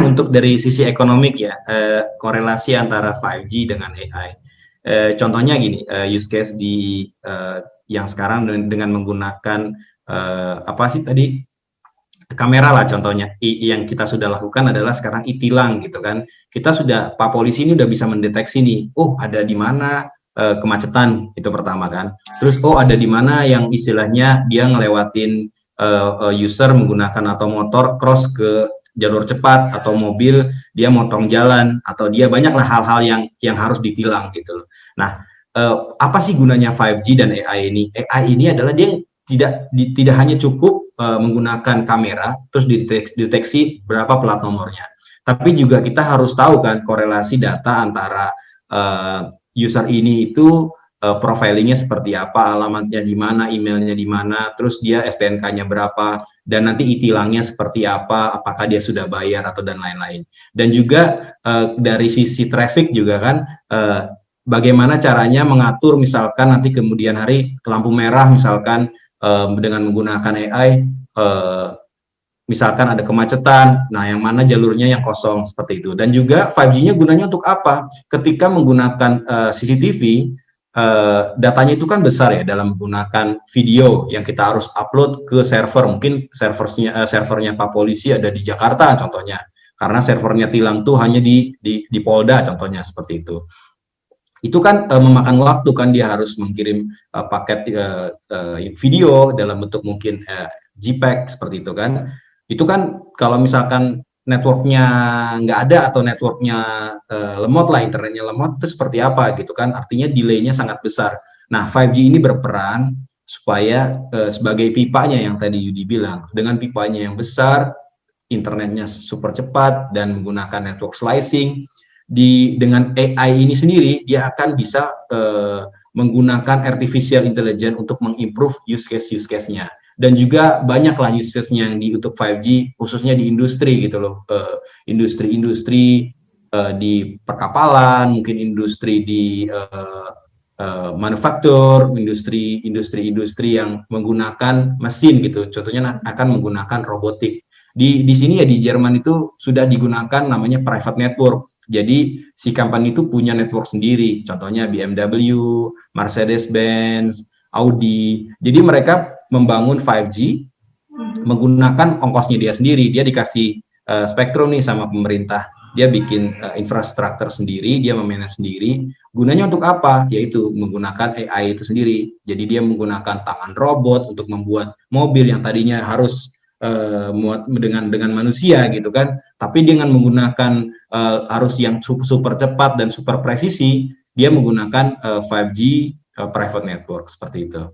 Untuk dari sisi ekonomik ya, korelasi antara 5G dengan AI. Contohnya gini, use case di yang sekarang dengan menggunakan apa sih tadi, kamera lah contohnya. Yang kita sudah lakukan adalah sekarang e-tilang gitu kan. Kita sudah, Pak Polisi ini udah bisa mendeteksi nih, oh ada di mana kemacetan, itu pertama kan. Terus oh ada di mana yang istilahnya dia ngelewatin user menggunakan atau motor cross ke jalur cepat, atau mobil dia motong jalan, atau dia banyaklah hal-hal yang harus ditilang gitu loh. Nah, apa sih gunanya 5G dan AI ini? AI ini adalah dia tidak hanya cukup menggunakan kamera terus dideteksi berapa plat nomornya, tapi juga kita harus tahu kan korelasi data antara user ini itu profilingnya seperti apa, alamatnya di mana, emailnya di mana, terus dia STNK-nya berapa, dan nanti e-tilangnya seperti apa, apakah dia sudah bayar atau dan lain-lain. Dan juga dari sisi traffic juga kan, bagaimana caranya mengatur misalkan nanti kemudian hari lampu merah misalkan dengan menggunakan AI, misalkan ada kemacetan, nah yang mana jalurnya yang kosong seperti itu. Dan juga 5G-nya gunanya untuk apa? Ketika menggunakan CCTV, datanya itu kan besar ya dalam menggunakan video yang kita harus upload ke server. Mungkin servernya Pak Polisi ada di Jakarta contohnya, karena servernya tilang tuh hanya di Polda contohnya seperti itu kan memakan waktu kan, dia harus mengirim paket video dalam bentuk mungkin JPEG seperti itu kan. Itu kan kalau misalkan networknya nggak ada atau networknya lemot lah, internetnya lemot, itu seperti apa gitu kan, artinya delaynya sangat besar. Nah 5G ini berperan supaya sebagai pipanya yang tadi Yudi bilang, dengan pipanya yang besar, internetnya super cepat dan menggunakan network slicing, dengan AI ini sendiri dia akan bisa menggunakan artificial intelligence untuk mengimprove use case-nya. Dan juga banyaklah use case-nya yang untuk 5G khususnya di industri gitu loh, industri-industri di perkapalan, mungkin industri di manufaktur, industri yang menggunakan mesin gitu. Contohnya akan menggunakan robotik. Di sini ya di Jerman itu sudah digunakan namanya private network. Jadi si company itu punya network sendiri, contohnya BMW, Mercedes-Benz, Audi. Jadi mereka membangun 5G menggunakan ongkosnya dia sendiri. Dia dikasih spektrum nih sama pemerintah. Dia bikin infrastruktur sendiri, dia memanage sendiri. Gunanya untuk apa? Yaitu menggunakan AI itu sendiri. Jadi dia menggunakan tangan robot untuk membuat mobil yang tadinya harus dengan manusia gitu kan, tapi dengan menggunakan arus yang super cepat dan super presisi, dia menggunakan 5G private network seperti itu.